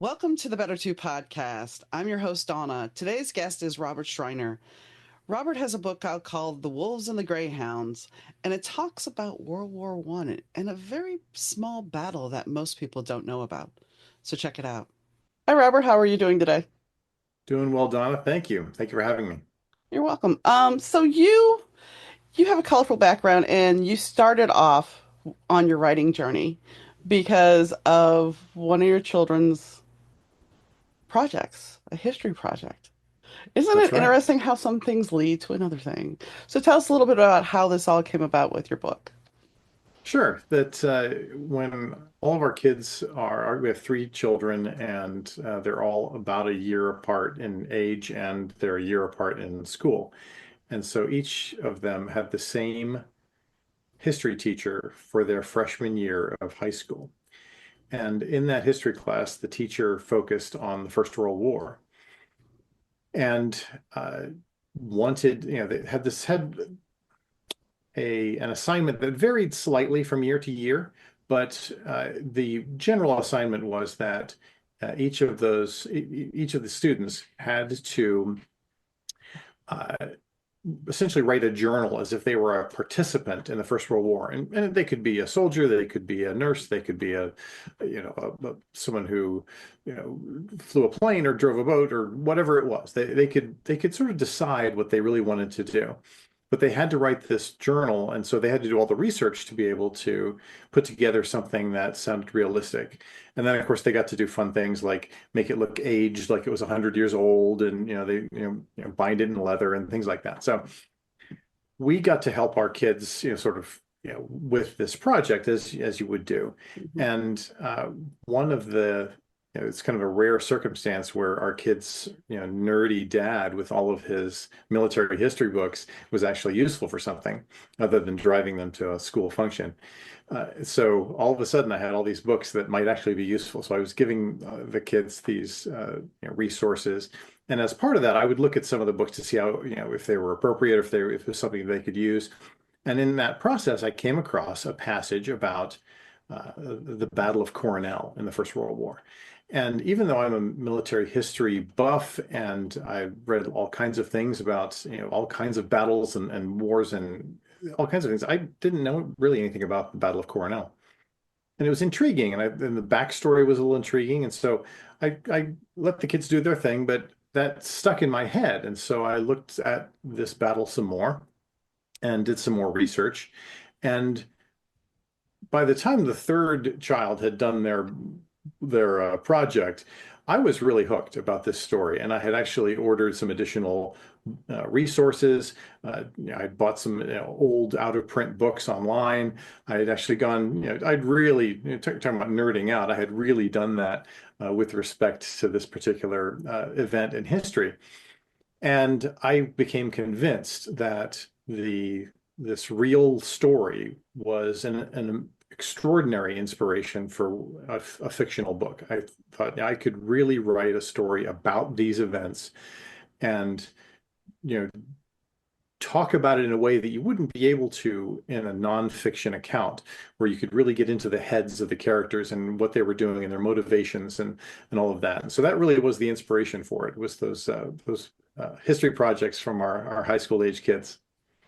Welcome to the Better Two podcast. I'm your host, Donna. Today's guest is Robert Schreiner. Robert has a book out called The Wolves and the Greyhounds, and it talks about World War One and a very small battle that most people don't know about. So check it out. Hi, Robert. How are you doing today? Doing well, Donna. Thank you. Thank you for having me. You're welcome. So you have a colorful background, and you started off on your writing journey because of one of your children's projects, a history project. Isn't That's it right. interesting how some things lead to another thing? So tell us a little bit about how this all came about with your book. Sure. That when all of our kids we have three children, and they're all about a year apart in age, and they're a year apart in school. And so each of them had the same history teacher for their freshman year of high school. And in that history class, the teacher focused on the First World War and wanted, they had an assignment that varied slightly from year to year, but the general assignment was that each of the students had to uh, essentially write a journal as if they were a participant in the First World War, and they could be a soldier, they could be a nurse, they could be someone who flew a plane or drove a boat or whatever it was. They could sort of decide what they really wanted to do. But they had to write this journal, and so they had to do all the research to be able to put together something that sounded realistic. And then, of course, they got to do fun things like make it look aged, like it was 100 years old, and bind it in leather and things like that. So we got to help our kids, sort of, with this project as you would do. Mhm. And one of the it's kind of a rare circumstance where our kids, nerdy dad with all of his military history books was actually useful for something other than driving them to a school function. So all of a sudden, I had all these books that might actually be useful. So I was giving the kids these resources, and as part of that, I would look at some of the books to see how, if they were appropriate, if it was something they could use. And in that process, I came across a passage about the Battle of Coronel in the First World War. And even though I'm a military history buff and I read all kinds of things about, all kinds of battles and wars and all kinds of things, I didn't know really anything about the Battle of Coronel. And it was intriguing, and the backstory was a little intriguing. And so I let the kids do their thing, but that stuck in my head. And so I looked at this battle some more and did some more research. And by the time the third child had done their project, I was really hooked about this story, and I had actually ordered some additional resources. I bought some old out of print books online. I had actually gone, I'd really, talking about nerding out, I had really done that with respect to this particular event in history. And I became convinced that this real story was an extraordinary inspiration for a fictional book. I thought I could really write a story about these events and you know talk about it in a way that you wouldn't be able to in a nonfiction account, where you could really get into the heads of the characters and what they were doing and their motivations and all of that. And so that really was the inspiration for it, was those history projects from our high school age kids.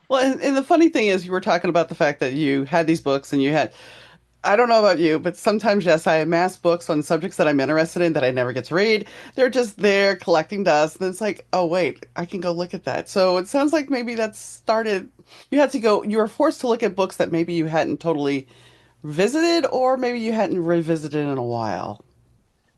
Well, and the funny thing is, you were talking about the fact that you had these books and you had, I don't know about you, but sometimes, yes, I amass books on subjects that I'm interested in that I never get to read. They're just there collecting dust. And it's like, oh, wait, I can go look at that. So it sounds like maybe that started, you were forced to look at books that maybe you hadn't totally visited or maybe you hadn't revisited in a while.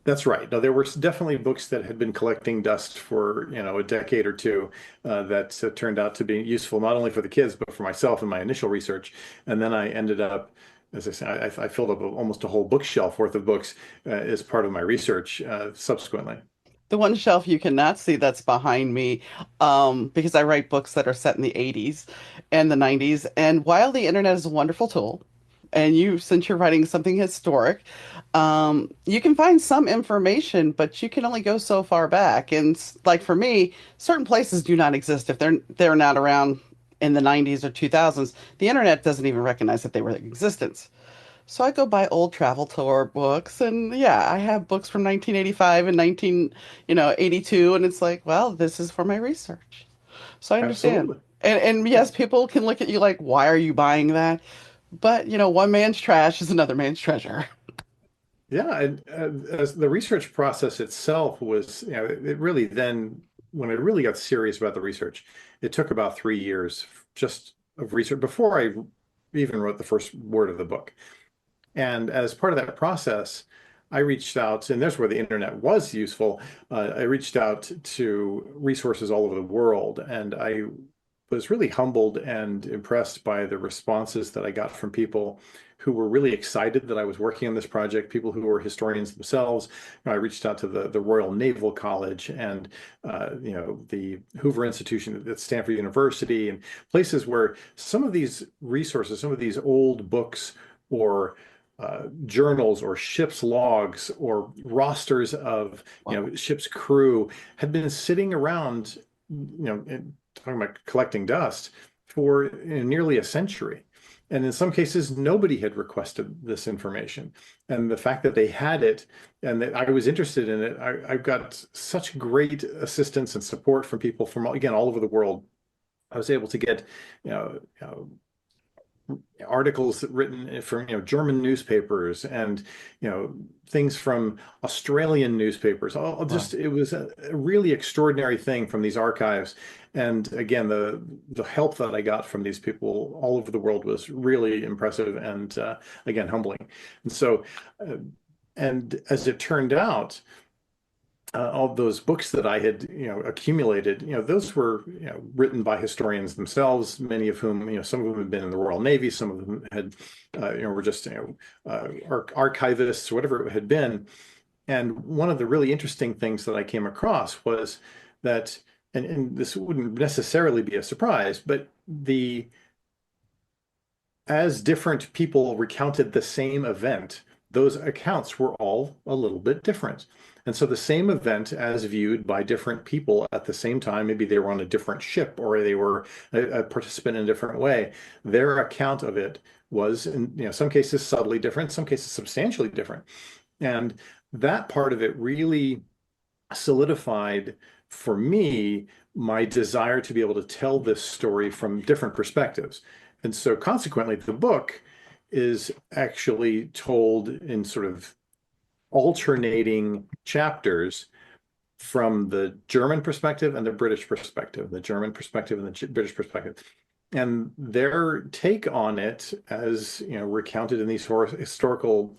That's right. No, there were definitely books that had been collecting dust for, a decade or two, that turned out to be useful not only for the kids, but for myself in my initial research. And then I ended up, as I said, I filled up almost a whole bookshelf worth of books as part of my research subsequently. The one shelf you cannot see that's behind me, because I write books that are set in the 80s and the 90s. And while the internet is a wonderful tool, and since you're writing something historic, you can find some information, but you can only go so far back. And like for me, certain places do not exist if they're not around in the 90s or 2000s. The internet doesn't even recognize that they were in existence. So I go buy old travel tour books, and yeah, I have books from 1985 and 82, and it's like, well, this is for my research. So I understand. Absolutely. And Yeah. yes, people can look at you like, why are you buying that? But, one man's trash is another man's treasure. Yeah, and as the research process itself was, it really then, when I really got serious about the research, it took about 3 years just of research before I even wrote the first word of the book. And as part of that process, I reached out, and there's where the internet was useful. I reached out to resources all over the world, and I was really humbled and impressed by the responses that I got from people who were really excited that I was working on this project, people who were historians themselves. I reached out to the Royal Naval College and the Hoover Institution at Stanford University, and places where some of these resources, some of these old books or journals or ship's logs or rosters of Wow. ship's crew had been sitting around, talking about collecting dust for nearly a century. And in some cases, nobody had requested this information. And the fact that they had it and that I was interested in it, I got such great assistance and support from people from, again, all over the world. I was able to get, articles written from German newspapers and things from Australian newspapers. All Wow. just it was a really extraordinary thing from these archives. And again, the help that I got from these people all over the world was really impressive and again humbling. And so, uh, and as it turned out, all those books that I had, accumulated, those were, written by historians themselves, many of whom, some of them had been in the Royal Navy, some of them had, were just, archivists, whatever it had been. And one of the really interesting things that I came across was that, and this wouldn't necessarily be a surprise, but as different people recounted the same event, those accounts were all a little bit different. And so the same event, as viewed by different people at the same time, maybe they were on a different ship or they were a participant in a different way, their account of it was, in some cases subtly different, some cases substantially different. And that part of it really solidified for me my desire to be able to tell this story from different perspectives. And so consequently, the book is actually told in sort of alternating chapters from the German perspective and the British perspective, the German perspective and the British perspective. And their take on it, as recounted in these historical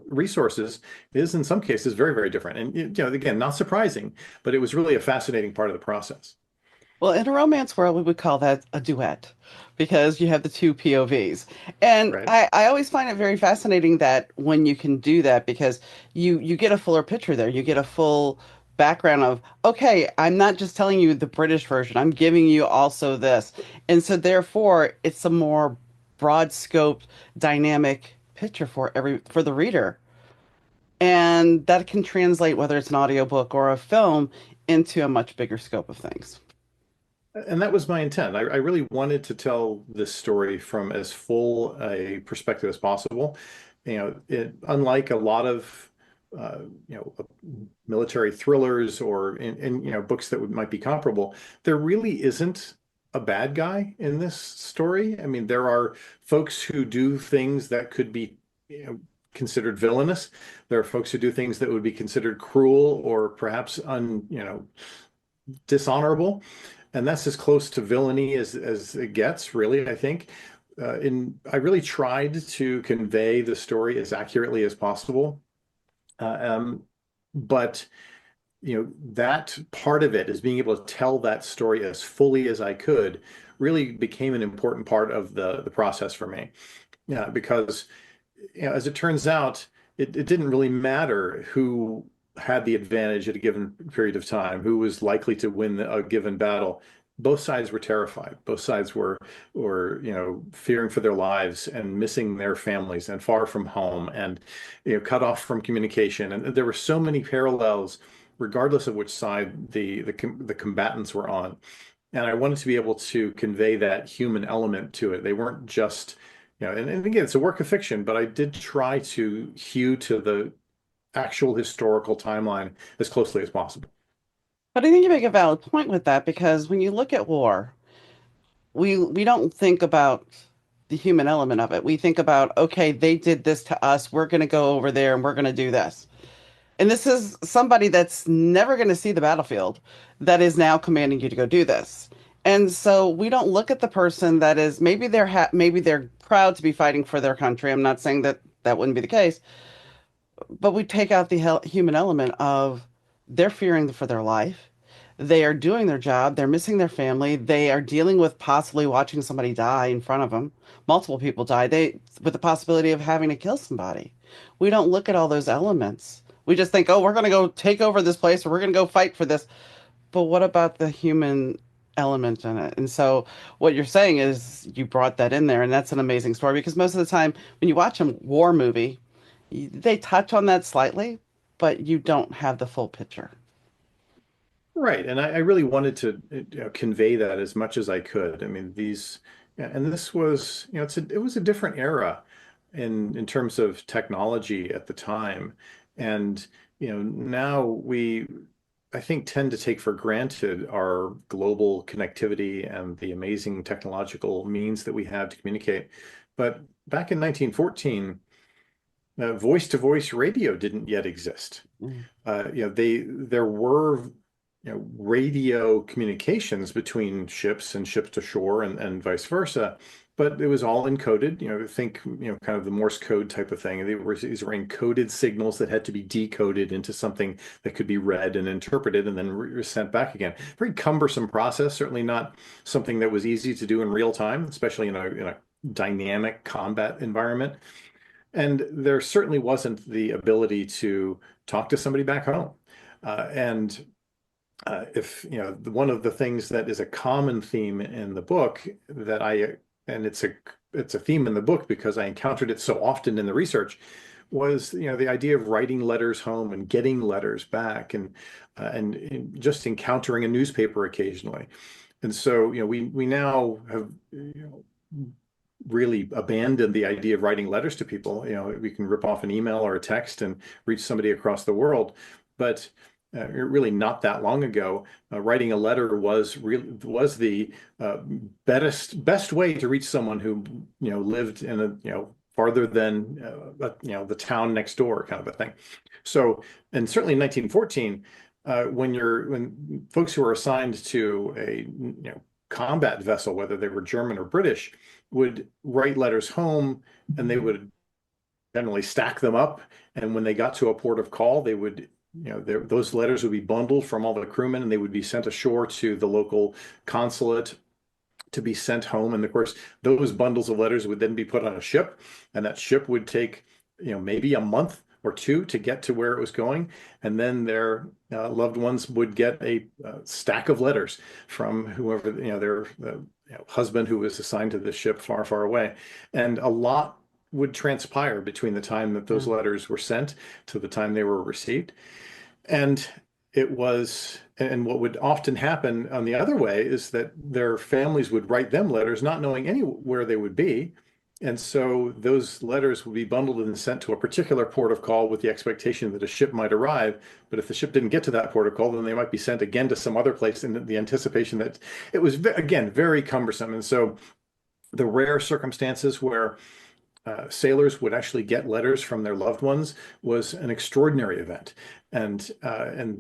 resources, is in some cases very, very different. And again, not surprising, but it was really a fascinating part of the process. Well, in a romance world, we would call that a duet because you have the two POVs. And Right. I always find it very fascinating that when you can do that because you get a fuller picture there. You get a full background of, okay, I'm not just telling you the British version, I'm giving you also this. And so therefore, it's a more broad scoped, dynamic picture for the reader. And that can translate whether it's an audiobook or a film into a much bigger scope of things. And that was my intent. I really wanted to tell this story from as full a perspective as possible. Unlike a lot of uh, you know, military thrillers or in books that might be comparable, there really isn't a bad guy in this story. I mean, there are folks who do things that could be, considered villainous. There are folks who do things that would be considered cruel or perhaps dishonorable, and that's as close to villainy as it gets, really, I think. I really tried to convey the story as accurately as possible, uh, um, but that part of it is being able to tell that story as fully as I could really became an important part of the process for me. Yeah, because as it turns out, it didn't really matter who had the advantage at a given period of time, who was likely to win a given battle. Both sides were terrified. Both sides were fearing for their lives and missing their families and far from home and cut off from communication. And there were so many parallels, regardless of which side the combatants were on. And I wanted to be able to convey that human element to it. They weren't just and again, it's a work of fiction, but I did try to hew to the actual historical timeline as closely as possible. But I think you make a valid point with that because when you look at war, we don't think about the human element of it. We think about, okay, they did this to us. We're going to go over there and we're going to do this. And this is somebody that's never going to see the battlefield that is now commanding you to go do this. And so we don't look at the person that is maybe they're proud to be fighting for their country. I'm not saying that that wouldn't be the case, but we take out the human element of they're fearing for their life. They are doing their job. They're missing their family. They are dealing with possibly watching somebody die in front of them. Multiple people die. They with the possibility of having to kill somebody. We don't look at all those elements. We just think, oh, we're going to go take over this place or we're going to go fight for this. But what about the human element in it? And so what you're saying is you brought that in there, and that's an amazing story because most of the time when you watch a war movie, they touch on that slightly, but you don't have the full picture. Right, and I really wanted to convey that as much as I could. I mean, yeah, and this was, it was a different era in terms of technology at the time, and now I think, tend to take for granted our global connectivity and the amazing technological means that we have to communicate. But back in 1914, voice-to-voice radio didn't yet exist. Mm. There were radio communications between ships and ships to shore and vice versa, but it was all encoded. Think kind of the Morse code type of thing. These were encoded signals that had to be decoded into something that could be read and interpreted and then sent back again. Very cumbersome process. Certainly not something that was easy to do in real time, especially in a dynamic combat environment. And there certainly wasn't the ability to talk to somebody back home. And if one of the things that is a common theme in the book and it's a theme in the book because I encountered it so often in the research, was the idea of writing letters home and getting letters back, and just encountering a newspaper occasionally. And so we now have really abandoned the idea of writing letters to people. We can rip off an email or a text and reach somebody across the world, but really not that long ago, writing a letter was the best way to reach someone who lived in a farther than the town next door, kind of a thing. So, and certainly in 1914, when folks who were assigned to a combat vessel, whether they were German or British, would write letters home, and they would generally stack them up, and when they got to a port of call, they would those letters would be bundled from all the crewmen and they would be sent ashore to the local consulate to be sent home. And of course, those bundles of letters would then be put on a ship, and that ship would take, maybe a month or two to get to where it was going. And then their loved ones would get a stack of letters from whoever, their husband who was assigned to the ship far, far away. And a lot would transpire between the time that those Mm. letters were sent to the time they were received. And and what would often happen on the other way is that their families would write them letters, not knowing anywhere they would be. And so those letters would be bundled and sent to a particular port of call with the expectation that a ship might arrive. But if the ship didn't get to that port of call, then they might be sent again to some other place in the anticipation that it was, again, very cumbersome. And so the rare circumstances where sailors would actually get letters from their loved ones was an extraordinary event, and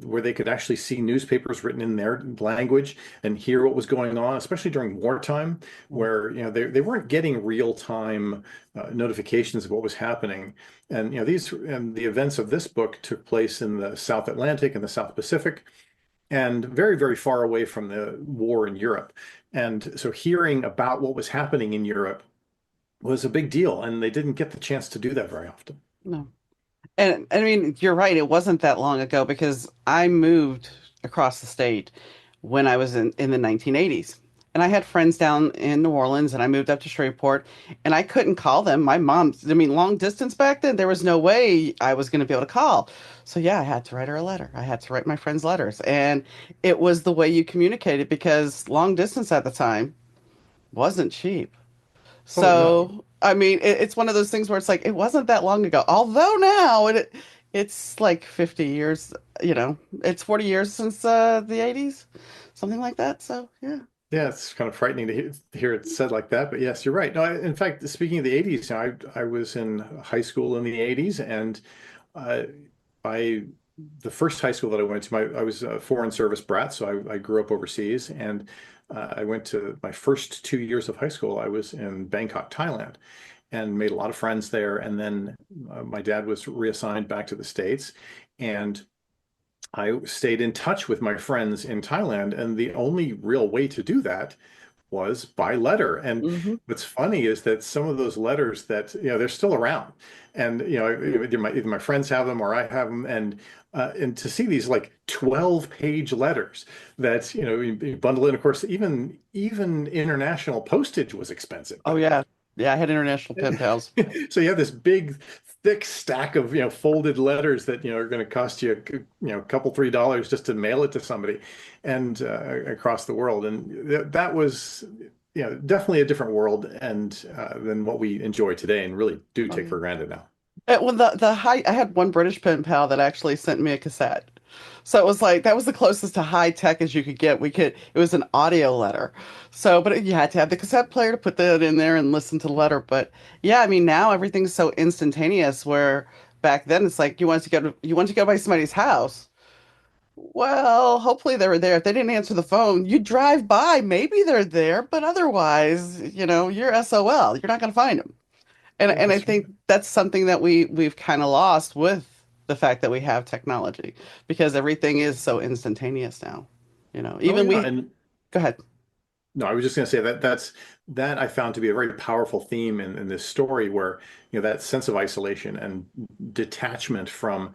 where they could actually see newspapers written in their language and hear what was going on, especially during wartime, where they weren't getting real time notifications of what was happening. And the events of this book took place in the South Atlantic and the South Pacific, and very, very far away from the war in Europe. And so hearing about what was happening in Europe was a big deal, and they didn't get the chance to do that very often. No. And I mean, you're right. It wasn't that long ago because I moved across the state when I was in the 1980s. And I had friends down in New Orleans and I moved up to Shreveport and I couldn't call them. My mom, I mean, long distance back then, there was no way I was going to be able to call. So yeah, I had to write her a letter. I had to write my friends letters. And it was the way you communicated because long distance at the time wasn't cheap. Oh, no. So I mean, it's one of those things where it's like it wasn't that long ago. Although now it's like 50 years, it's 40 years since the 80s, something like that. So, yeah. Yeah, it's kind of frightening to hear it said like that, but yes, you're right. No, in fact, speaking of the 80s, I was in high school in the 80s, and uh, I the first high school that I went to, I was a foreign service brat, so I grew up overseas, and I went to my first 2 years of high school. I was in Bangkok, Thailand, and made a lot of friends there. And then my dad was reassigned back to the States, and I stayed in touch with my friends in Thailand, and the only real way to do that was by letter. And Hmm. what's funny is that some of those letters that, they're still around. And, either my friends have them or I have them. And to see these like 12-page letters that, you bundle in, of course, even international postage was expensive Oh, back yeah. Yeah, I had international pen then. pals. So you have this big, thick stack of, folded letters that, are going to cost you, a couple, $3 just to mail it to somebody and across the world. And that was, definitely a different world and than what we enjoy today and really do Oh, take yeah. for granted now. Well, the high, I had one British pen pal that actually sent me a cassette. So it was like that was the closest to high tech as you could get. It was an audio letter. So, but you had to have the cassette player to put that in there and listen to the letter. But yeah, I mean, now everything's so instantaneous where back then it's like you want to go by somebody's house. Well, hopefully they were there. If they didn't answer the phone, you drive by, maybe they're there, but otherwise, you're SOL. You're not going to find them. And I That's think that's something that we've kind of lost with the fact that we have technology because everything is so instantaneous now. Oh Even yeah, we and go ahead. no, I was just going to say that I found to be a very powerful theme in this story where, that sense of isolation and detachment from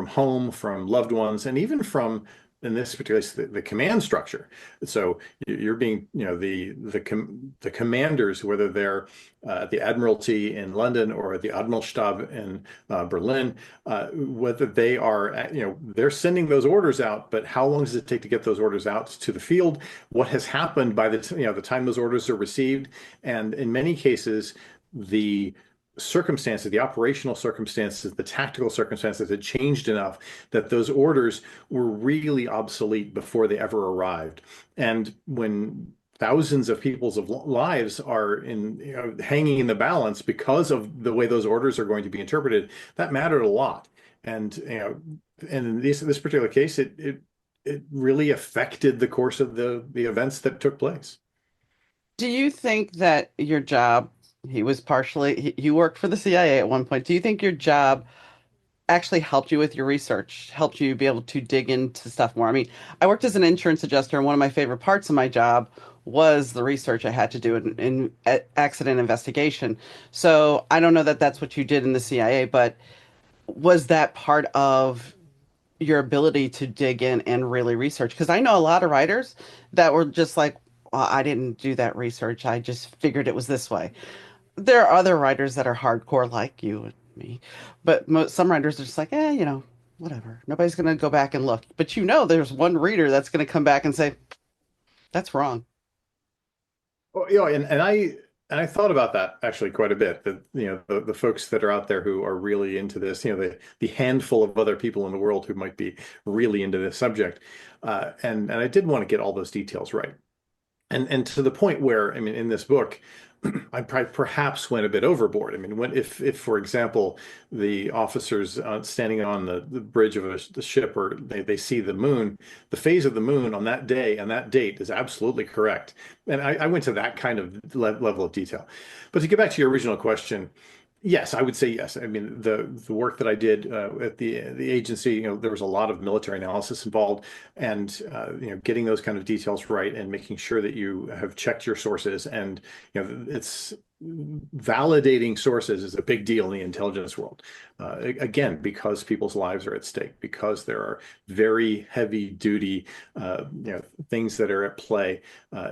home, from loved ones, and even from, in this particular case, the command structure. So you're being, the commanders, whether they're at the Admiralty in London or at the Admiralstab in Berlin, whether they are, they're sending those orders out, but how long does it take to get those orders out to the field? What has happened by the time those orders are received, and in many cases, the circumstances, the operational circumstances, the tactical circumstances had changed enough that those orders were really obsolete before they ever arrived. And when thousands of people's lives are hanging in the balance because of the way those orders are going to be interpreted, that mattered a lot. And and in this particular case, it really affected the course of the events that took place. Do you think that your job, you worked for the CIA at one point. Do you think your job actually helped you with your research, helped you be able to dig into stuff more? I mean, I worked as an insurance adjuster, and one of my favorite parts of my job was the research I had to do in accident investigation. So I don't know that that's what you did in the CIA, but was that part of your ability to dig in and really research? Because I know a lot of writers that were just like, well, I didn't do that research. I just figured it was this way. There are other writers that are hardcore like you and me, but some writers are just like, whatever. Nobody's going to go back and look. But there's one reader that's going to come back and say, that's wrong. Well, and I thought about that actually quite a bit. That the folks that are out there who are really into this, the handful of other people in the world who might be really into this subject, and I did want to get all those details right. And to the point where, I mean, in this book, I perhaps went a bit overboard. I mean, if for example, the officers standing on the bridge of the ship, or they see the moon, the phase of the moon on that day and that date is absolutely correct. And I went to that kind of level of detail. But to get back to your original question, yes, I would say yes. I mean, the work that I did at the agency, there was a lot of military analysis involved, and getting those kind of details right and making sure that you have checked your sources, and it's validating sources is a big deal in the intelligence world. Again, because people's lives are at stake, because there are very heavy duty, things that are at play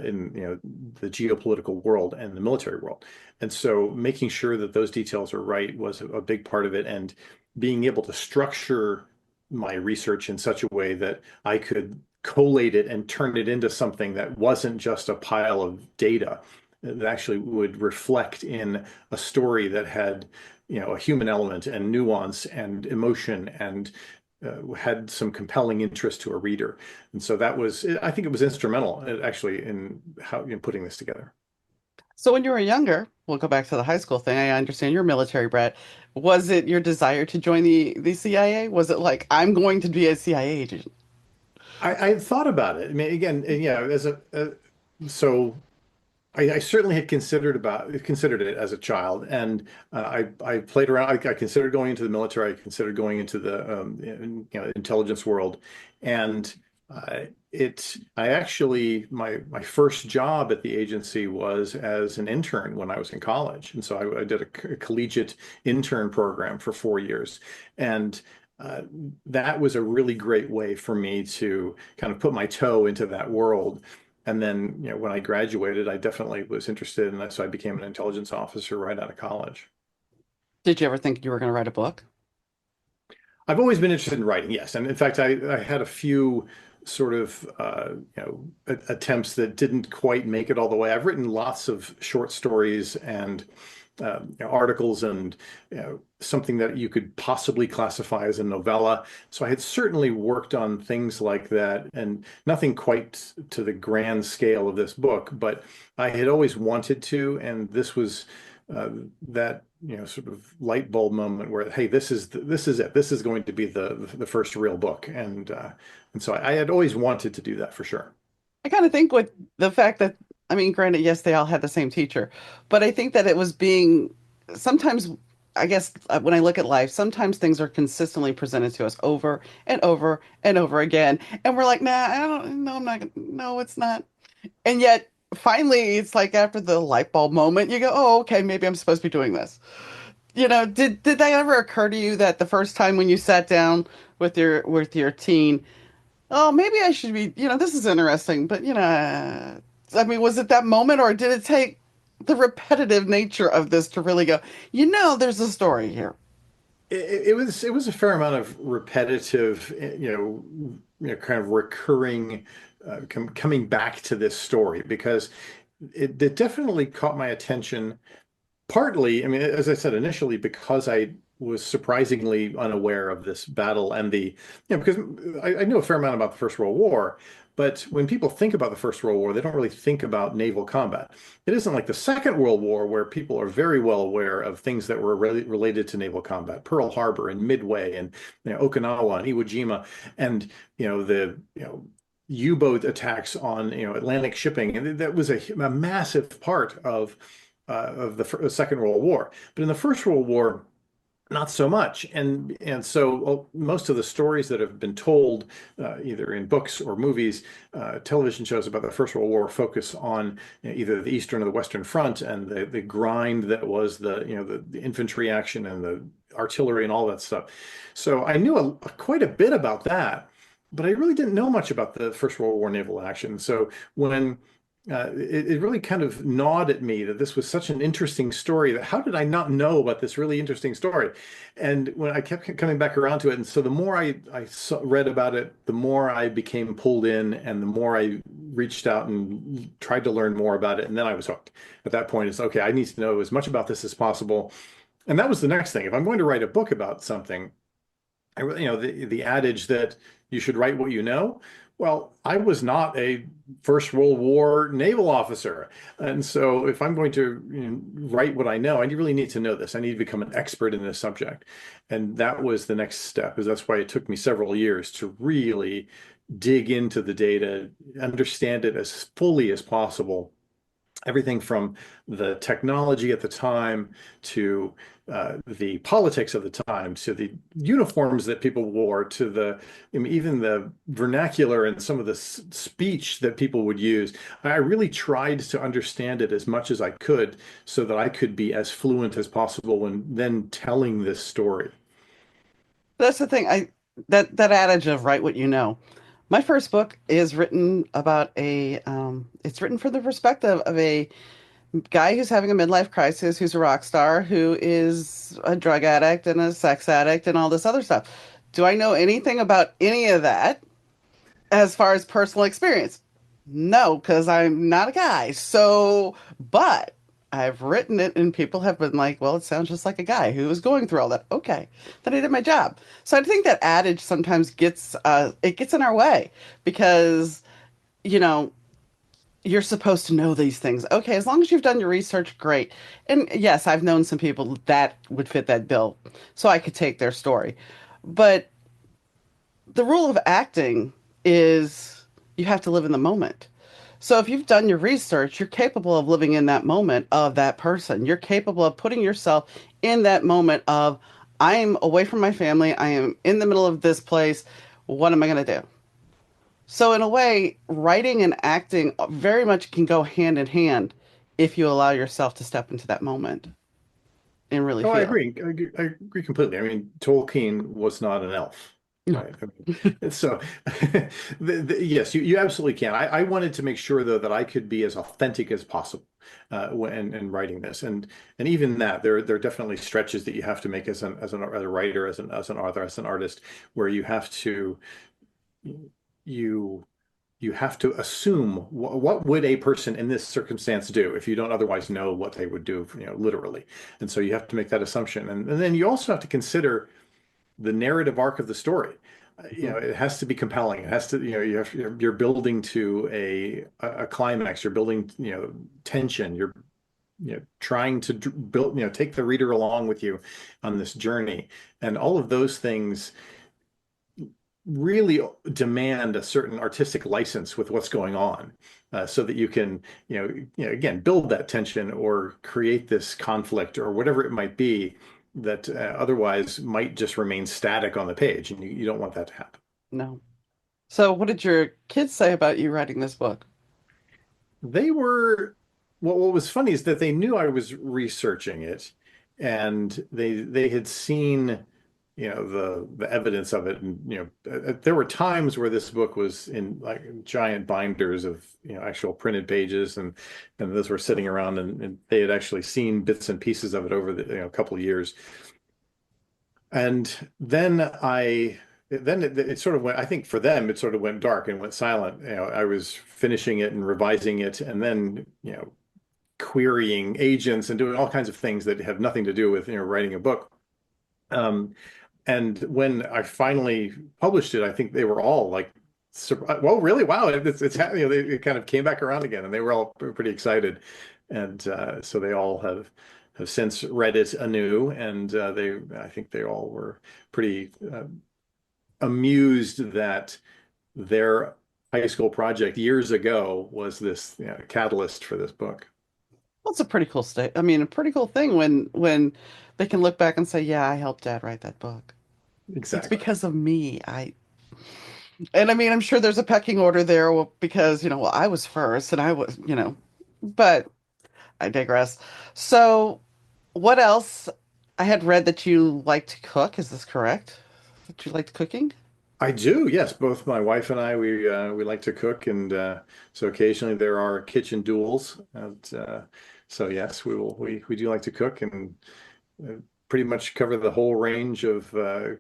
in the geopolitical world and the military world. And so making sure that those details are right was a big part of it. And being able to structure my research in such a way that I could collate it and turn it into something that wasn't just a pile of data, that actually would reflect in a story that had, a human element and nuance and emotion and had some compelling interest to a reader. And so that was, I think it was instrumental actually in how in putting this together. So when you were younger, we'll go back to the high school thing. I understand you're military brat. Was it your desire to join the CIA? Was it like, I'm going to be a CIA agent? I thought about it. I mean, again, as so I certainly had considered it as a child, and I played around. I considered going into the military. I considered going into the intelligence world, and I actually my first job at the agency was as an intern when I was in college, and so I did a collegiate intern program for 4 years, and uh, that was a really great way for me to kind of put my toe into that world. And then, when I graduated, I definitely was interested in that, so I became an intelligence officer right out of college. Did you ever think you were going to write a book? I've always been interested in writing, yes. And in fact, I had a few sort of attempts that didn't quite make it all the way. I've written lots of short stories and articles and something that you could possibly classify as a novella. So I had certainly worked on things like that, and nothing quite to the grand scale of this book, but I had always wanted to, and this was uh, that sort of light bulb moment where, hey, this is it. This is going to be the first real book, and so I had always wanted to do that for sure. I kind of think with the fact that, I mean, granted, yes, they all had the same teacher, but I think that it was being sometimes, I guess, when I look at life, sometimes things are consistently presented to us over and over and over again. And we're like, nah, I don't, no, I'm not, no, it's not. And yet, finally, it's like after the light bulb moment, you go, oh, okay, maybe I'm supposed to be doing this. Did that ever occur to you that the first time when you sat down with your teen, oh, maybe I should be, this is interesting, but I mean, was it that moment or did it take the repetitive nature of this to really go, there's a story here? It was a fair amount of repetitive, kind of recurring, coming back to this story because it definitely caught my attention. Partly, I mean, as I said initially, because I was surprisingly unaware of this battle and because I knew a fair amount about the First World War, but when people think about the First World War, they don't really think about naval combat. It isn't like the Second World War where people are very well aware of things that were related to naval combat, Pearl Harbor and Midway and Okinawa and Iwo Jima, and the U-boat attacks on Atlantic shipping, and that was a massive part of the Second World War. But in the First World War, not so much. And so most of the stories that have been told, either in books or movies, television shows about the First World War focus on either the Eastern or the Western Front and the grind that was the infantry action and the artillery and all that stuff. So I knew quite a bit about that, but I really didn't know much about the First World War naval action. So when it really kind of gnawed at me that this was such an interesting story, that how did I not know about this really interesting story? And when I kept coming back around to it, and so the more read about it, the more I became pulled in, and the more I reached out and tried to learn more about it, and then I was hooked. At that point, it's okay, I need to know as much about this as possible. And that was the next thing. If I'm going to write a book about something, the adage that you should write what you know. Well, I was not a First World War naval officer. And so if I'm going to write what I know, I really need to know this. I need to become an expert in this subject. And that was the next step, is that's why it took me several years to really dig into the data, understand it as fully as possible, everything from the technology at the time to the politics of the time to the uniforms that people wore to I mean, even the vernacular and some of the speech that people would use. I really tried to understand it as much as I could so that I could be as fluent as possible when then telling this story. That's the thing. That adage of write what you know. My first book is written about it's written from the perspective of a guy who's having a midlife crisis, who's a rock star, who is a drug addict and a sex addict and all this other stuff. Do I know anything about any of that as far as personal experience? No, because I'm not a guy. So, but I've written it and people have been like, well, it sounds just like a guy who was going through all that. Okay, then I did my job. So I think that adage sometimes gets in our way because, you know, you're supposed to know these things. Okay, as long as you've done your research, great. And yes, I've known some people that would fit that bill, so I could take their story. But the rule of acting is you have to live in the moment. So if you've done your research, you're capable of living in that moment of that person. You're capable of putting yourself in that moment of, I am away from my family. I am in the middle of this place. What am I going to do? So in a way, writing and acting very much can go hand in hand if you allow yourself to step into that moment and really Oh, I feel. agree. I agree completely. I mean, Tolkien was not an elf, No. right? I mean, so, yes, you absolutely can. I wanted to make sure, though, that I could be as authentic as possible when in writing this, and even that, there are definitely stretches that you have to make as a writer, as an author, as an artist, where you you have to assume what would a person in this circumstance do if you don't otherwise know what they would do, literally. And so you have to make that assumption. And then you also have to consider the narrative arc of the story. It has to be compelling. It has to, you're building to a climax. You're building, tension. You're, trying to build, take the reader along with you on this journey. And all of those things really demand a certain artistic license with what's going on, so that you can, again, build that tension or create this conflict or whatever it might be that otherwise might just remain static on the page, and you don't want that to happen. No. So what did your kids say about you writing this book? They were, what was funny is that they knew I was researching it, and they had seen, the evidence of it, and there were times where this book was in like giant binders of actual printed pages, and those were sitting around, and they had actually seen bits and pieces of it over the couple of years. And then it sort of went, I think for them, it sort of went dark and went silent. I was finishing it and revising it, and then, querying agents and doing all kinds of things that have nothing to do with, writing a book. Um, and when I finally published it, I think they were all like, well, really? Wow. It's happening. They kind of came back around again, and they were all pretty excited. And so they all have since read it anew. And I think they all were pretty amused that their high school project years ago was this, catalyst for this book. Well, it's a pretty cool state. I mean, a pretty cool thing when they can look back and say, "Yeah, I helped Dad write that book. It's Exactly. because of me." And I mean, I'm sure there's a pecking order there because, well, I was first and I was, but I digress. So, what else? I had read that you like to cook. Is this correct? That you liked cooking? I do, yes. Both my wife and I, we like to cook, and so occasionally there are kitchen duels. And so yes, we do like to cook, and uh, pretty much cover the whole range of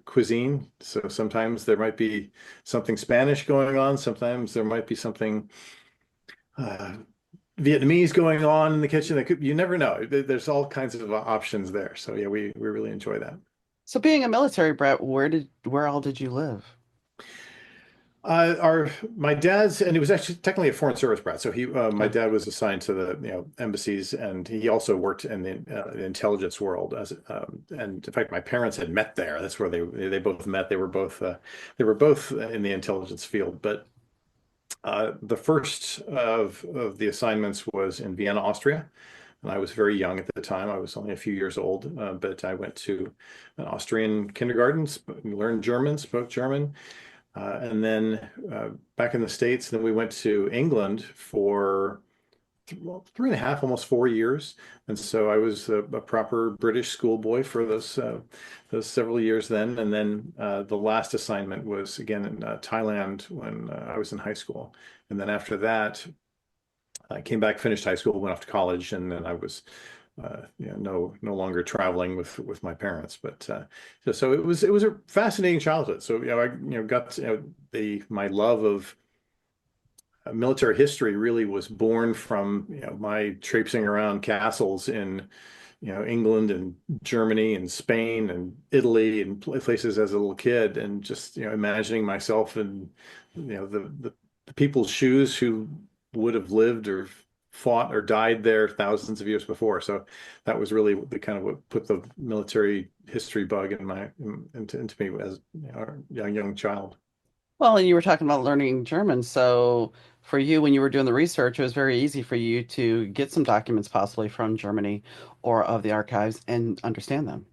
cuisine. So sometimes there might be something Spanish going on. Sometimes there might be something uh, Vietnamese going on in the kitchen. You never know. There's all kinds of options there. So yeah, we really enjoy that. So, being a military brat, where all did you live? Our my dad's, and it was actually technically a foreign service brat. So my Okay. dad was assigned to the embassies, and he also worked in the intelligence world and in fact, my parents had met there. That's where they both met. They were both in the intelligence field. But the first of the assignments was in Vienna, Austria, and I was very young at the time. I was only a few years old, but I went to an Austrian kindergarten, learned German, spoke German. And then back in the States, then we went to England for well, 3.5, almost 4 years. And so I was a proper British schoolboy for those several years then. And then the last assignment was again in Thailand when I was in high school. And then after that, I came back, finished high school, went off to college, and then I was no longer traveling with my parents. But so it was a fascinating childhood. So I got the my love of military history really was born from, my traipsing around castles in, England and Germany and Spain and Italy and places as a little kid, and just, imagining myself in, the people's shoes who would have lived or fought or died there thousands of years before. So that was really the kind of what put the military history bug into me as, a young child. Well, and you were talking about learning German. So for you, when you were doing the research, it was very easy for you to get some documents possibly from Germany or of the archives and understand them.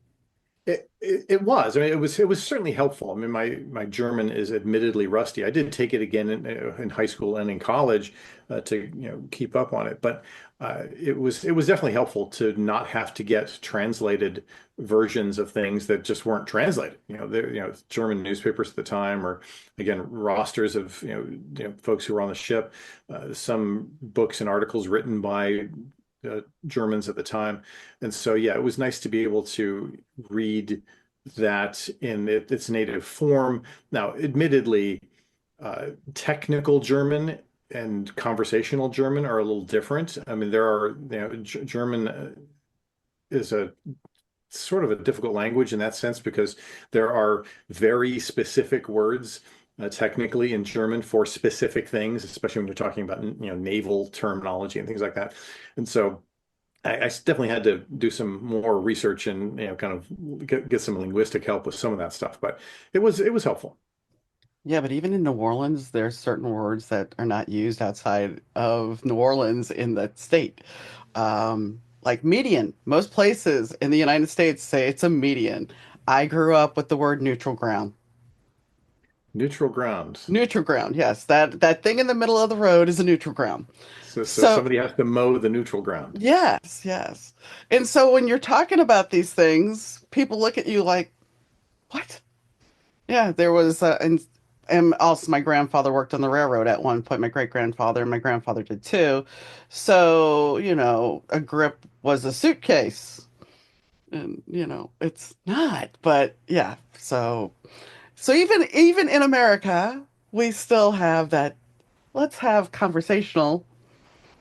It was. I mean, it was certainly helpful. I mean, my German is admittedly rusty. I did take it again in high school and in college to keep up on it, but it was definitely helpful to not have to get translated versions of things that just weren't translated. German newspapers at the time, or again rosters of folks who were on the ship, some books and articles written by Germans at the time. And so, yeah, it was nice to be able to read that in its native form. Now, admittedly, technical German and conversational German are a little different. I mean, there are, German is a sort of a difficult language in that sense because there are very specific words technically in German for specific things, especially when you're talking about naval terminology and things like that. And so I definitely had to do some more research and kind of get some linguistic help with some of that stuff. But it was helpful. Yeah, but even in New Orleans, there's certain words that are not used outside of New Orleans in that state. Like median. Most places in the United States say it's a median. I grew up with the word neutral ground. Neutral ground. Neutral ground, yes. That thing in the middle of the road is a neutral ground. So So, somebody has to mow the neutral ground. yes, yes. And so when you're talking about these things, people look at you like, what? Yeah, there was, and also my grandfather worked on the railroad at one point. My great grandfather and my grandfather did too. So, a grip was a suitcase. And, it's not, but yeah. So even in America, we still have that, let's have conversational.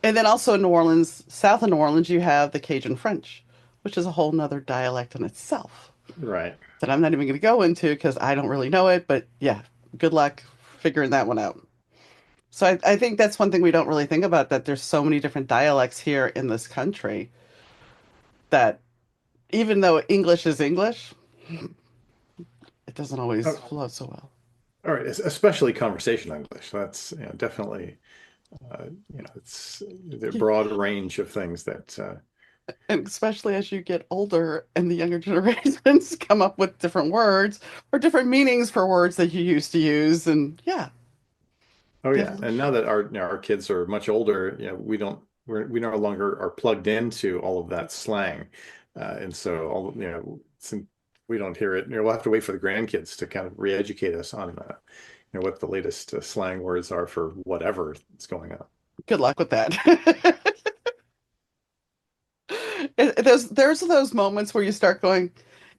And then also in New Orleans, south of New Orleans, you have the Cajun French, which is a whole nother dialect in itself Right. that I'm not even going to go into because I don't really know it. But yeah, good luck figuring that one out. So I think that's one thing we don't really think about, that there's so many different dialects here in this country that even though English is English, it doesn't always Oh, flow so well. all right. Especially conversational English. That's definitely it's the broad range of things that And especially as you get older and the younger generations come up with different words or different meanings for words that you used to use. And yeah, Oh they have, yeah, and now that our kids are much older, we no longer are plugged into all of that slang, and so all we don't hear it. We'll have to wait for the grandkids to kind of re-educate us on what the latest slang words are for whatever is going on. good luck with that. There's those moments where you start going,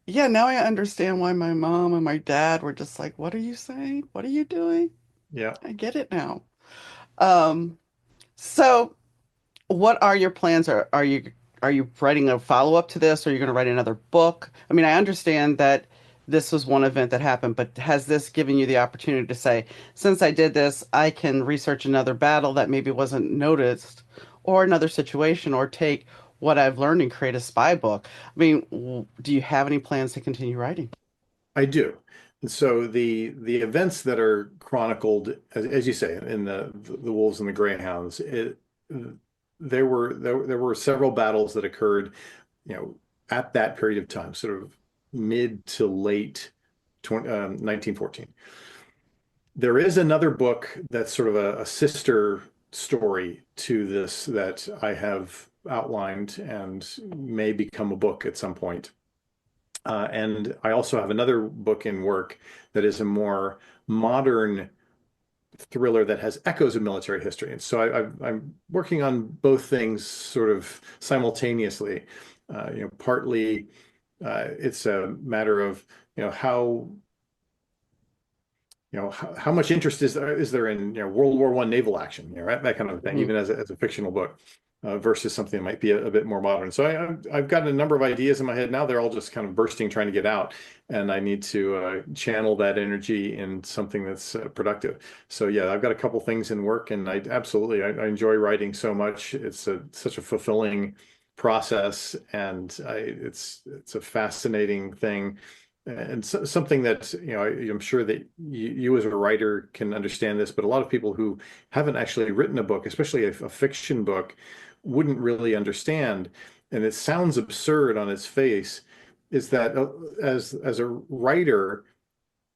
yeah, now I understand why my mom and my dad were just like, what are you saying? What are you doing? Yeah. I get it now. Um, so what are your plans? Are you writing a follow-up to this, or are you going to write another book? I mean, I understand that this was one event that happened, but has this given you the opportunity to say, since I did this, I can research another battle that maybe wasn't noticed, or another situation, or take what I've learned and create a spy book? I mean, do you have any plans to continue writing? I do. And so the events that are chronicled, as you say, in the Wolves and the Greyhounds, there were several battles that occurred, you know, at that period of time, sort of mid to late 1914. There is another book that's sort of a sister story to this that I have outlined and may become a book at some point. And I also have another book in work that is a more modern thriller that has echoes of military history. And so I'm working on both things sort of simultaneously. Partly it's a matter of how how much interest is there in World War I naval action, that kind of thing, Mhm. even as a fictional book, versus something that might be a bit more modern. So I've got a number of ideas in my head now. They're all just kind of bursting, trying to get out, and I need to channel that energy in something that's productive. So yeah, I've got a couple things in work, and I enjoy writing so much. It's such a fulfilling process, and it's a fascinating thing and something that, I'm sure that you as a writer can understand this, but a lot of people who haven't actually written a book, especially a fiction book, wouldn't really understand. And it sounds absurd on its face, is that as a writer,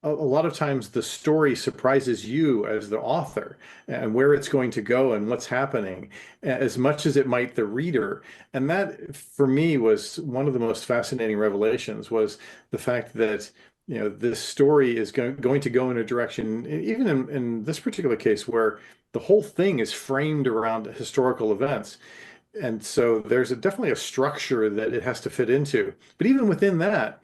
a lot of times the story surprises you as the author and where it's going to go and what's happening as much as it might the reader. And that for me was one of the most fascinating revelations, was the fact that this story is going to go in a direction, even in this particular case, where the whole thing is framed around historical events. And so there's definitely a structure that it has to fit into. But even within that,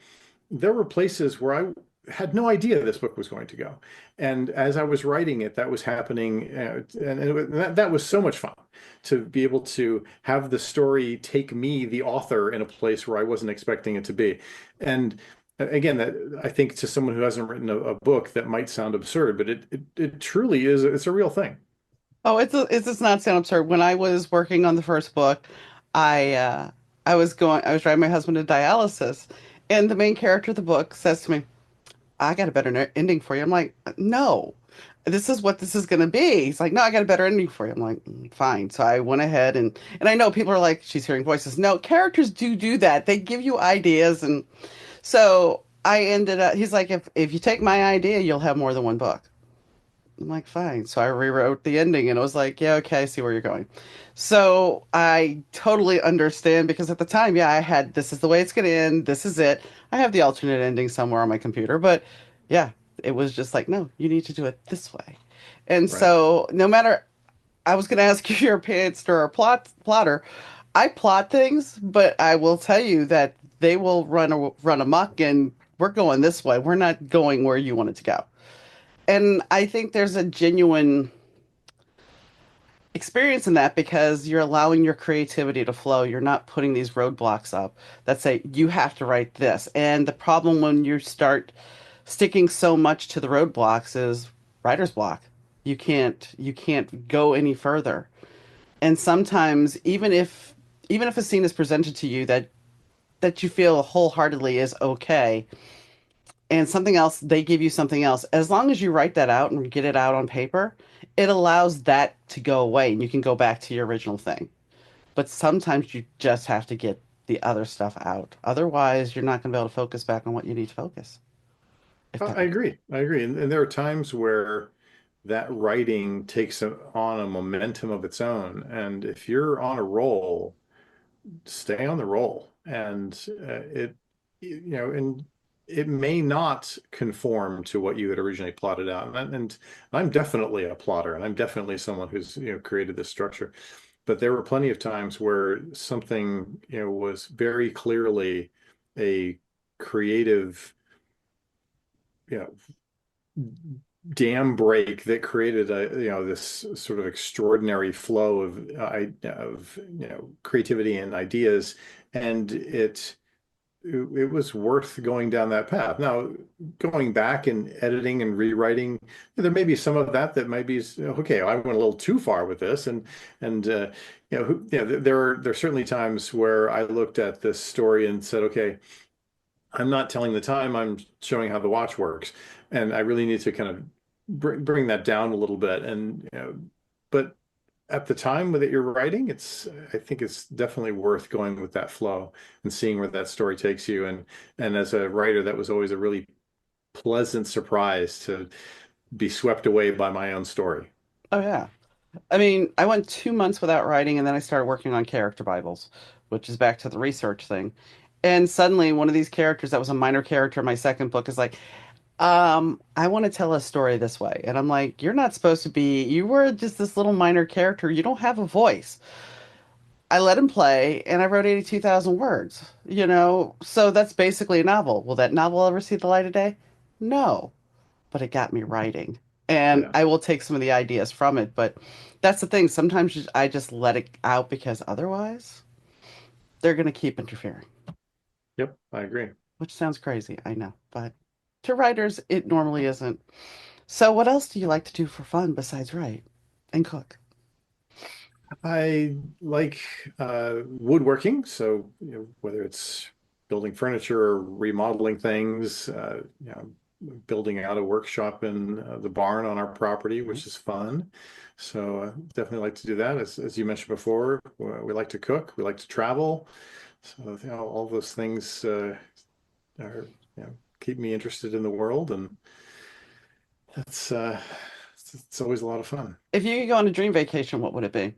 there were places where I had no idea this book was going to go. And as I was writing it, that was happening. And that was so much fun to be able to have the story take me, the author, in a place where I wasn't expecting it to be. And again, that I think to someone who hasn't written a book, that might sound absurd, but it truly is. It's a real thing. Oh, it does not sound absurd. When I was working on the first book, I uh, I was driving my husband to dialysis, and the main character of the book says to me, "I got a better ending for you." I'm like, "No, this is what this is going to be." He's like, "No, I got a better ending for you." I'm like, Fine." So I went ahead and I know people are like, "She's hearing voices." No, characters do that. They give you ideas, and so I ended up. He's like, "If you take my idea, you'll have more than one book." I'm like, fine. So I rewrote the ending and I was like, yeah, okay, I see where you're going. So I totally understand because at the time, yeah, I had this is the way it's going to end. This is it. I have the alternate ending somewhere on my computer, but yeah, it was just like, no, you need to do it this way. And Right. so no matter, I was going to ask you your opinion or a plotter. I plot things, but I will tell you that they will run amok and we're going this way. We're not going where you want it to go. And I think there's a genuine experience in that because you're allowing your creativity to flow. You're not putting these roadblocks up that say you have to write this. And the problem when you start sticking so much to the roadblocks is writer's block. You can't go any further. And sometimes even if a scene is presented to you that you feel wholeheartedly is okay, and something else, they give you something else. As long as you write that out and get it out on paper, it allows that to go away and you can go back to your original thing. But sometimes you just have to get the other stuff out. Otherwise, you're not going to be able to focus back on what you need to focus, if that I makes agree. I agree. And there are times where that writing takes on a momentum of its own. And if you're on a roll, stay on the roll. And and it may not conform to what you had originally plotted out. And I'm definitely a plotter, and I'm definitely someone who's, created this structure. But there were plenty of times where something, was very clearly a creative, you know, dam break that created this sort of extraordinary flow of creativity and ideas, and it was worth going down that path. Now, going back and editing and rewriting, there may be some of that might be okay. I went a little too far with this, and there are certainly times where I looked at this story and said, okay, I'm not telling the time, I'm showing how the watch works. And I really need to kind of bring that down a little bit. And, but at the time that you're writing, I think it's definitely worth going with that flow and seeing where that story takes you. And as a writer, that was always a really pleasant surprise to be swept away by my own story. Oh yeah. I mean, I went 2 months without writing and then I started working on character Bibles, which is back to the research thing. And suddenly one of these characters that was a minor character in my second book is like, I want to tell a story this way. And I'm like, you're not supposed to be, you were just this little minor character. You don't have a voice. I let him play and I wrote 82,000 words, you know? So that's basically a novel. Will that novel ever see the light of day? No. but it got me writing. And Yeah. I will take some of the ideas from it, but that's the thing. Sometimes I just let it out because otherwise they're going to keep interfering, Yep, I agree. which sounds crazy, I know, but to writers, it normally isn't. So, what else do you like to do for fun besides write and cook? I like woodworking, so whether it's building furniture or remodeling things, building out a workshop in the barn on our property, which is fun. So definitely like to do that. As you mentioned before, we like to cook, we like to travel. So all those things are keep me interested in the world, and that's it's always a lot of fun. If you could go on a dream vacation, what would it be?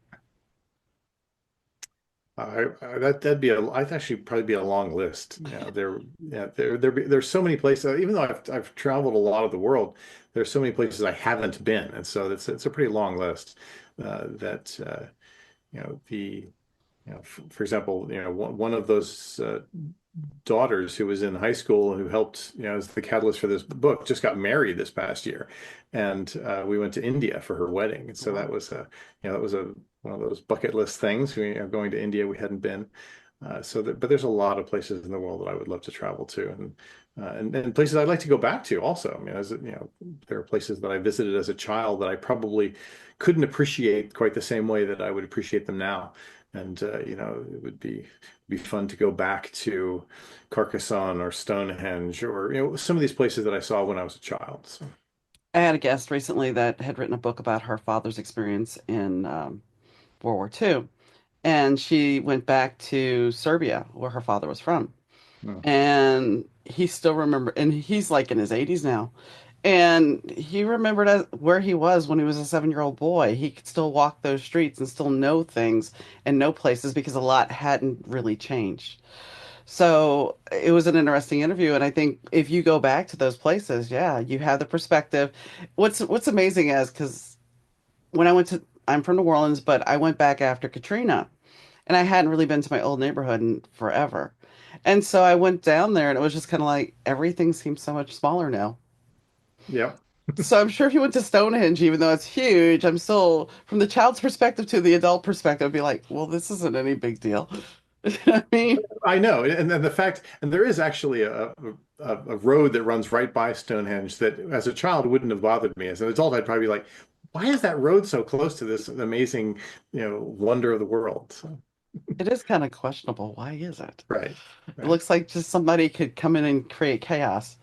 That'd be I'd actually probably be a long list. There's so many places. Even though I've traveled a lot of the world, there's so many places I haven't been, and so it's a pretty long list. That the for example, one of those daughters who was in high school and who helped, as the catalyst for this book, just got married this past year, and we went to India for her wedding. And so Wow. that was a one of those bucket list things. Going to India, we hadn't been. But there's a lot of places in the world that I would love to travel to, and places I'd like to go back to also. I mean, there are places that I visited as a child that I probably couldn't appreciate quite the same way that I would appreciate them now. And it would be fun to go back to Carcassonne or Stonehenge or some of these places that I saw when I was a child. So, I had a guest recently that had written a book about her father's experience in World War II. And she went back to Serbia, where her father was from. mm, And he still remember, and he's like in his 80s now. And he remembered where he was when he was a 7-year-old boy. He could still walk those streets and still know things and know places because a lot hadn't really changed. So it was an interesting interview. And I think if you go back to those places, yeah, you have the perspective. What's amazing is because when I'm from New Orleans, but I went back after Katrina and I hadn't really been to my old neighborhood in forever. And so I went down there and it was just kind of like everything seems so much smaller now. yeah. So I'm sure if you went to Stonehenge, even though it's huge, I'm still, from the child's perspective to the adult perspective, I'd be like, well, this isn't any big deal. I mean, I know, and then the fact, and there is actually a road that runs right by Stonehenge that, as a child, wouldn't have bothered me. As an adult, I'd probably be like, "Why is that road so close to this amazing, wonder of the world?" So, it is kind of questionable. Why is it? right, It right. looks like just somebody could come in and create chaos.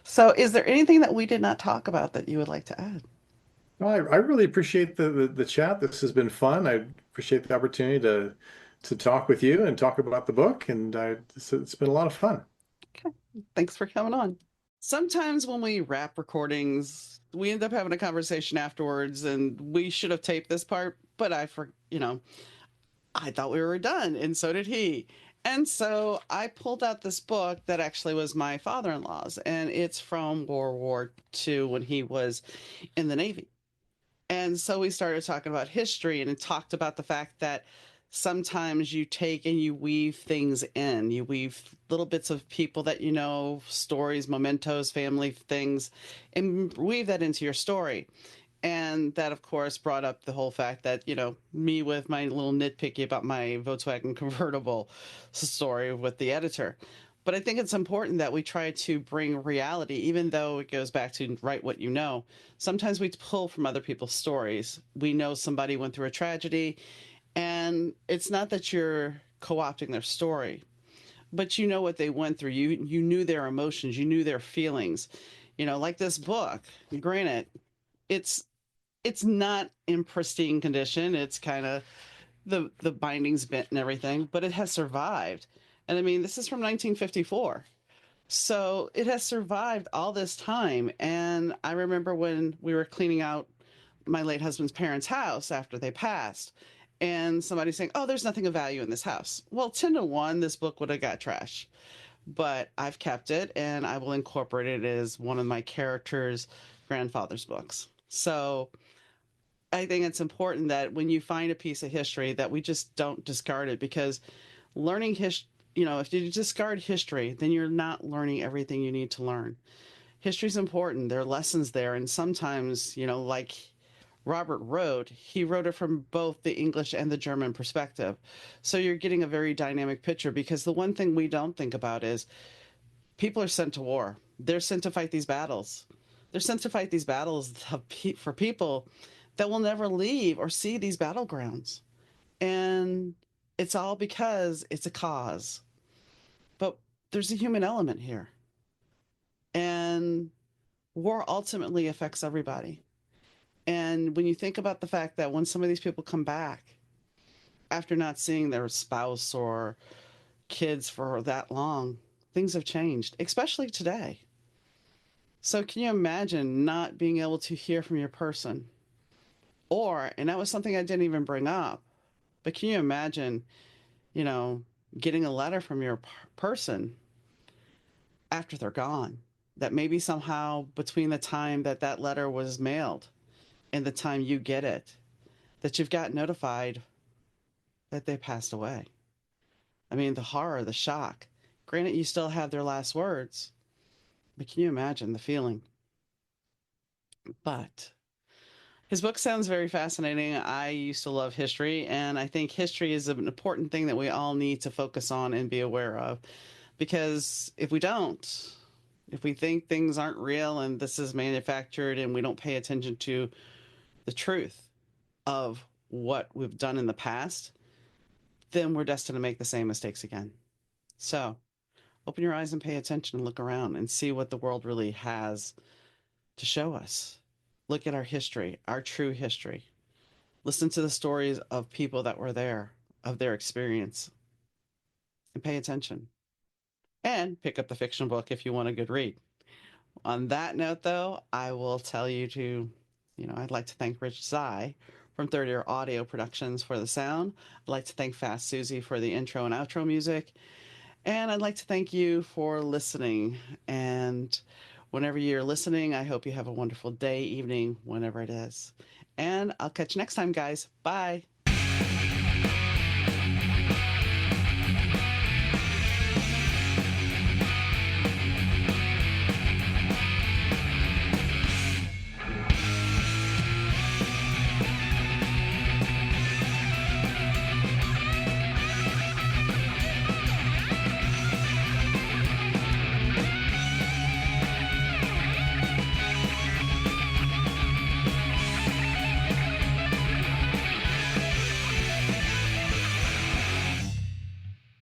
So is there anything that we did not talk about that you would like to add? Well, I really appreciate the chat. This has been fun. I appreciate the opportunity to talk with you and talk about the book, and it's been a lot of fun. Okay, thanks for coming on. Sometimes when we wrap recordings, we end up having a conversation afterwards, and we should have taped this part, but I thought we were done, and so did he. And so I pulled out this book that actually was my father-in-law's, and it's from World War II when he was in the Navy. And so we started talking about history and it talked about the fact that sometimes you take and you weave things in. You weave little bits of people that you know, stories, mementos, family things, and weave that into your story. And that, of course, brought up the whole fact that, me with my little nitpicky about my Volkswagen convertible story with the editor. But I think it's important that we try to bring reality, even though it goes back to write what you know. Sometimes we pull from other people's stories. We know somebody went through a tragedy, and it's not that you're co opting their story, but you know what they went through. You knew their emotions, you knew their feelings. Like this book, granted, it's it's not in pristine condition. It's kind of the bindings bent and everything, but it has survived. And I mean, this is from 1954. So it has survived all this time. And I remember when we were cleaning out my late husband's parents' house after they passed, and somebody saying, "Oh, there's nothing of value in this house." Well, 10 to 1, this book would have got trash. But I've kept it and I will incorporate it as one of my characters' grandfather's books. So I think it's important that when you find a piece of history that we just don't discard it because learning if you discard history, then you're not learning everything you need to learn. History's important. There are lessons there. And sometimes, like Robert wrote, he wrote it from both the English and the German perspective. So you're getting a very dynamic picture because the one thing we don't think about is people are sent to war. They're sent to fight these battles. They're sent to fight these battles for people that will never leave or see these battlegrounds. And it's all because it's a cause. But there's a human element here. And war ultimately affects everybody. And when you think about the fact that when some of these people come back after not seeing their spouse or kids for that long, things have changed, especially today. So can you imagine not being able to hear from your person? Or, and that was something I didn't even bring up, but can you imagine, you know, getting a letter from your person after they're gone? That maybe somehow between the time that that letter was mailed and the time you get it, that you've got notified that they passed away. I mean, the horror, the shock. Granted, you still have their last words, but can you imagine the feeling? But his book sounds very fascinating. I used to love history, and I think history is an important thing that we all need to focus on and be aware of. Because if we don't, if we think things aren't real and this is manufactured and we don't pay attention to the truth of what we've done in the past, then we're destined to make the same mistakes again. So open your eyes and pay attention and look around and see what the world really has to show us. Look at our history, our true history. Listen to the stories of people that were there, of their experience, and pay attention. And pick up the fiction book if you want a good read. On that note, though, I will tell you to, I'd like to thank Rich Zai from Third Ear Audio Productions for the sound. I'd like to thank Fast Susie for the intro and outro music. And I'd like to thank you for listening. And whenever you're listening, I hope you have a wonderful day, evening, whenever it is. And I'll catch you next time, guys. Bye.